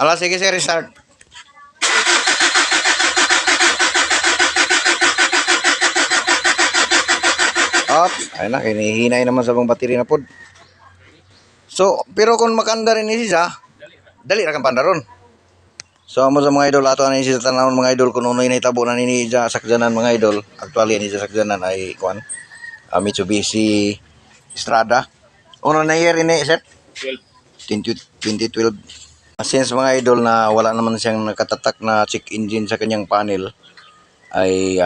Ala, sige sir, restart. Up, ayun na, hinihinay naman sa bang battery na pod. So, pero kung makanda rin ni siya, dali ra kang pandaron. So, amo sa mga idol, ato ani siya tanawon mga idol kung unoy na itabo na ni siya sakjanan mga idol. Actually, ni siya sakjanan ay kuan, Mitsubishi Strada. Uno na year ini, sir? 2012. Since mga idol na wala naman siyang nakatatak na check engine sa kanyang panel, ay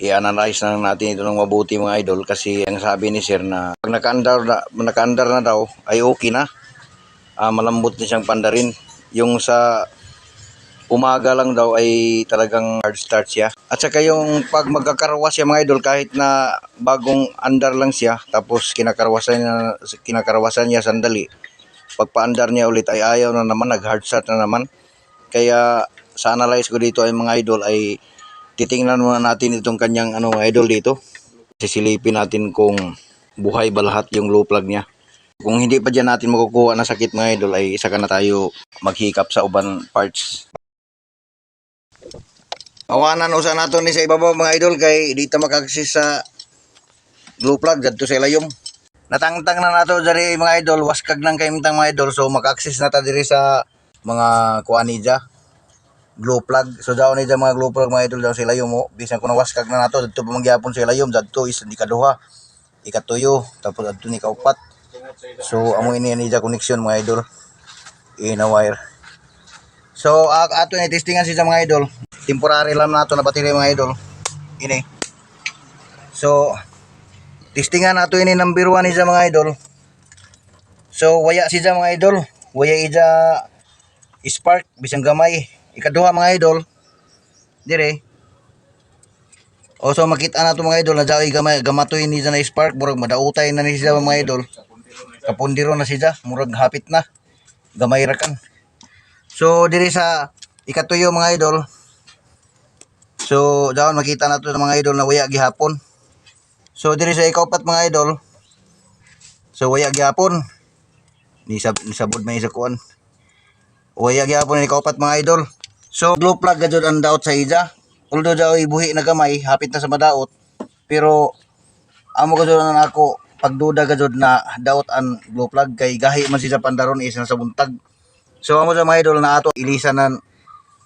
i-analyze na natin ito ng mabuti mga idol kasi ang sabi ni sir na pag naka-andar na daw ay okay na. Malambot na siyang pandarin. Yung sa umaga lang daw ay talagang hard start siya. At saka yung pag magkakarwas siya mga idol kahit na bagong andar lang siya tapos kinakarwasan niya sandali. Pagpaandar niya ulit ay ayaw na naman, nag-hard start na naman. Kaya sa analyze ko dito ay mga idol ay titingnan muna natin itong kanyang idol dito. Sisilipin natin kung buhay ba lahat yung low plug niya. Kung hindi pa dyan natin makukuha na sakit mga idol ay saka na tayo maghikap sa uban parts. Awanan usa nato ni sa ibabaw mga idol kay dito maka-access sa glow plug dito sa ilayom. Natangtang na nato diri mga idol, waskag nang kay mitang mga idol so maka-access na ta diri sa mga kuan niya glow plug. So daw ni mga glow plug mga idol daw sa ilayom mo. Bisan ko na waskag na nato dito pa mangyapon sa ilayom dito is di kaduha, ikatuyo tapos adto ni kaupat. So amo ini niya connection mga idol in a wire. So ato ni testingan siya mga idol. Temporary lang nato na battery mga idol. Ini. So testingan nato ini number 1 ni mga idol. So waya siya mga idol. Waya ija spark bisang gamay. Ikaduha mga idol. Dire. O so makita na to mga idol na daway gamatoy ni na spark murag madautay na ni siya mga idol. Kapundiro na siya, murag hapit na. Gamay ra kan. So dire sa ikatuyo mga idol. So daw makita na to mga idol na waya gihapon. So dire sa ikaupat mga idol. So waya gihapon. Nisabod may isa kuan. Waya gihapon ni ikaupat mga idol. So glow plug gajud ang daot sa ija. Although daw ibuhi na gamay, hapit na sa madaot. Pero amo gajud na ako pagduda gajud na daot ang glow plug kay gahi man siya pandaron isa sa buntag. So amo sa mga idol na ato ilisan ng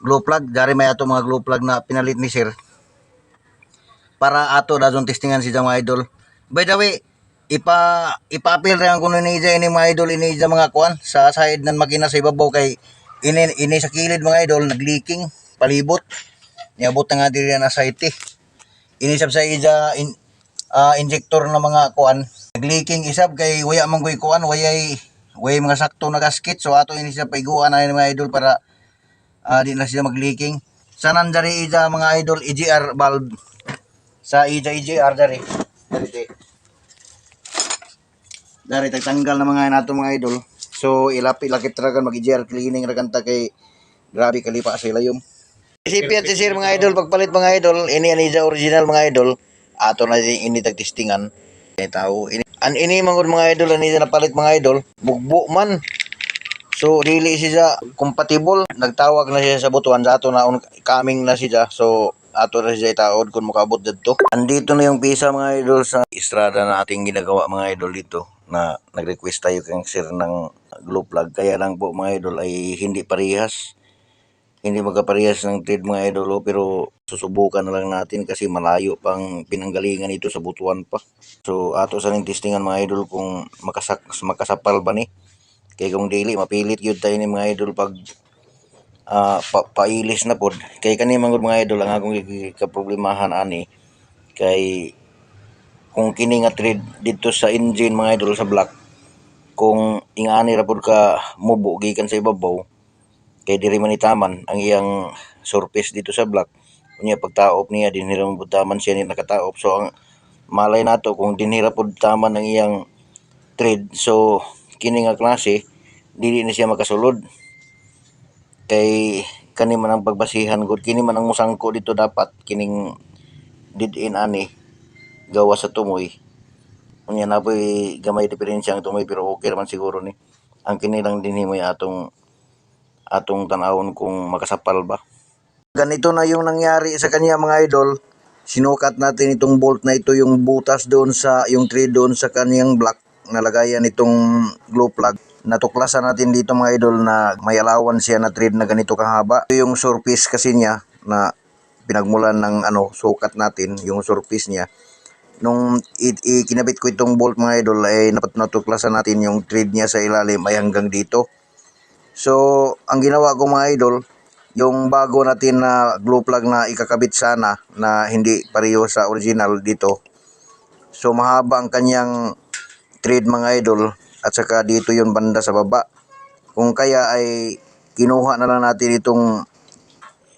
glow plug, dari may ato mga glow plug na pinalit ni sir. Para ato dadon testingan siya mga idol. By the way, ipa-appeal ra kuno ni ini mga idol ini mga kuan sa side ng makina sa ibabaw kay ini sa kilid mga idol nagleaking palibot. Niabot na nga diri na sa iti. Ini sab sa ija injector na mga kuan nagleaking isab kay waya man koy kuan way mga sakto na gasket so ato ini siya paiguan na mga idol para di na siya mag-leaking. Sanan dari ija mga idol EGR valve sa ija EGR dari. Dari tagtanggal na mga nato mga idol. So ilapit-lakit ra kan mag-EGR cleaning ra kanta kay grabe kalipa sa ilayom. Isipin at sir mga idol pagpalit mga idol ini ija original mga idol ato na ini tagtestingan kay tao ini mangod mga idol ani napalit mga idol bugbo man. So dili siya compatible, nagtawag na siya sa butuan sa ato na coming na siya. So ato na siya itaod kung makabot dito. Andito na yung pisa mga idol sa Strada na ating ginagawa mga idol dito na nag-request tayo kang sir ng glow plug. Kaya lang po mga idol ay hindi parehas. Hindi magkaparehas ng trade mga idol pero susubukan na lang natin kasi malayo pang pinanggalingan ito sa butuan pa. So ato sa ning testingan mga idol kung makasapal ba ni. Kay kung dili mapilit gyud tayo ni mga idol pag pailis na pod. Kay kani mangod mga idol ang akong kaproblemahan ani kay kung kini nga thread dito sa engine mga idol sa block kung ingani ra pod ka mubo gikan sa ibabaw kay diri man itaman ang iyang surface dito sa block unya pagtaop niya dinhira mo taman siya ni nakataop so ang malay nato kung dinhira pod taman ang iyang thread so kini nga klase dili na siya makasulod kay kani man ang pagbasihan gud kini man ang musangko dito dapat kining did-in ani gawa sa tumoy unya na gamay diferensya ang tumoy pero okay man siguro ni ang kini lang dinhi mo atong atong tanawon kung makasapal ba. Ganito na yung nangyari sa kanya mga idol. Sinukat natin itong bolt na ito, yung butas doon sa, yung thread doon sa kanyang block, nalagayan itong glue plug. Natuklasan natin dito mga idol na may allowance siya na thread na ganito kahaba. Ito yung surface kasi niya na pinagmulan ng sukat natin, yung surface niya. Nung ikinabit ko itong bolt mga idol ay natuklasan natin yung thread niya sa ilalim ay hanggang dito. So, ang ginawa ko mga idol, yung bago natin na glue plug na ikakabit sana na hindi pareho sa original dito. So, mahaba ang kanyang thread mga idol at saka dito yung banda sa baba. Kung kaya ay kinuha na lang natin itong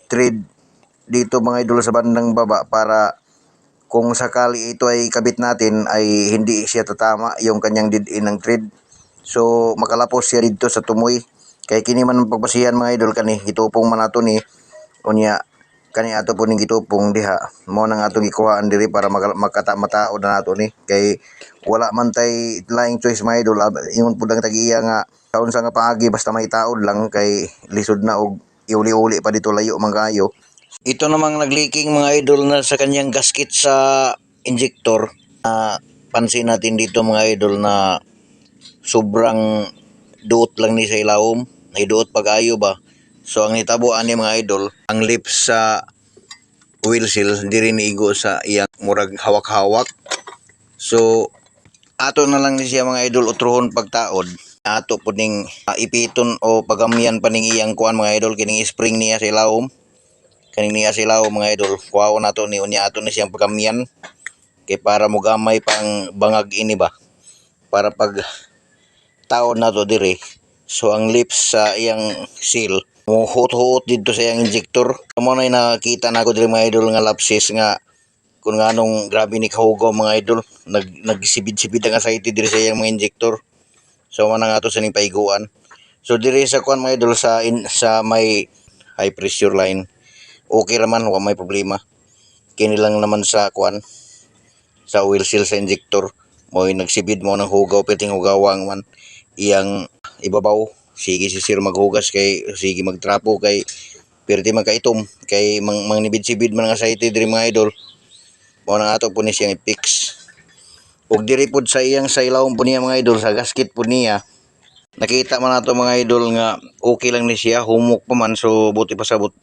thread dito mga idol sa bandang baba para kung sakali ito ay kabit natin ay hindi siya tatama yung kanyang dead-end ng thread. So, makalapos siya dito sa tumoy. Kaya kini man pagpasihan mga idol kani gitupong man ato ni unya kani ato po ning gitupong diha mo nang atong gikuhaan diri para makatamatao na nato ni kay wala man tay laing choice mga idol. Ingon pud ang tag-iya nga taon sa nga paagi basta may taod lang kay lisod na og iuli-uli pa dito layo man kaayo. Ito namang nagleaking mga idol na sa kanyang gasket sa injector. Pansin natin dito mga idol na sobrang duot lang ni sa ilawom. Naiduot pag-ayo ba. So ang nitabuan ni mga idol, ang lips sa wheel seal diri niigo sa iyang murag hawak-hawak. So ato na lang ni siya mga idol utrohon pagtaod. Ato po ning ipiton o pagamyan pa ning iyang kuan mga idol kining spring niya sa ilawom. Kaning niya sa ilawom mga idol, kuhaon nato ni unya ato na siyang pagamyan kay para mo gamay pang bangag ini ba. Para pag taon na to dire. So ang lips sa iyang seal muhut-hut dito sa iyang injector. Amo na nakita na ko dire mga idol nga lapses nga kung nganong grabe ni kahugaw mga idol. Nagsibid-sibid ang asayte dire sa iyang mga injector. So man nga to sa ning paiguan. So dire sa kuan mga idol sa may high pressure line. Okay raman wa may problema. Kini lang naman sa kuan sa oil seal sa injector mo nagsibid mo ng hugaw piting hugawang man iyang ibabaw. Sige si sir maghugas kay sige magtrapo kay perti magkaitom kay mangnibid-sibid man nga asayte diri mga idol. Mo nang ato po ni siyang i-fix. Ug diri pud sa iyang sa ilawom po niya mga idol sa gasket po niya. Nakita man nato mga idol nga okay lang ni siya, humok pa man so buti pa sabot.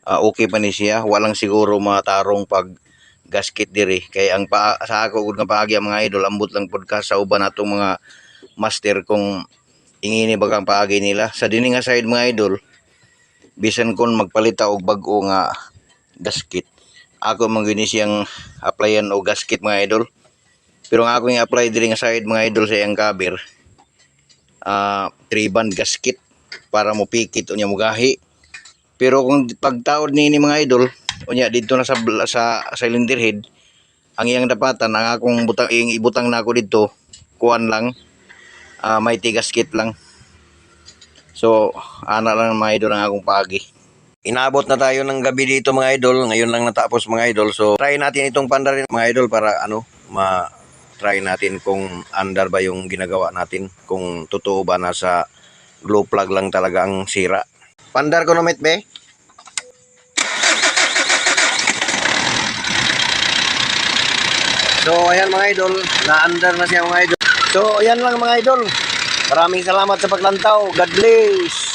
Okay pa ni siya, walang siguro matarong pag gasket diri kay ang sa ako gud nga paagi mga idol ambot lang podcast sa uban natong mga master kung ingini bagang paagi nila sa dini nga side mga idol. Bisan kon magpalita og bag-o nga gasket, ako man gini siyang applyan og gasket mga idol. Pero nga ako yung apply diri nga side mga idol sa iyang cover 3-band gasket para mo pikit unya mo gahi. Pero kung pagtaod ni mga idol unya dito na sa cylinder head ang iyang dapatan ang akong ibutang na ako dito kuan lang may gasket lang. So ana lang mga idol ang akong paagi. Inabot na tayo ng gabi dito mga idol. Ngayon lang natapos mga idol. So try natin itong pandarin mga idol para try natin kung andar ba yung ginagawa natin. Kung totoo ba nasa glue plug lang talaga ang sira. Pandar ko na be. So ayan mga idol, na-andar na siya mga idol. So ayan lang mga idol. Maraming salamat sa paglantaw. God bless.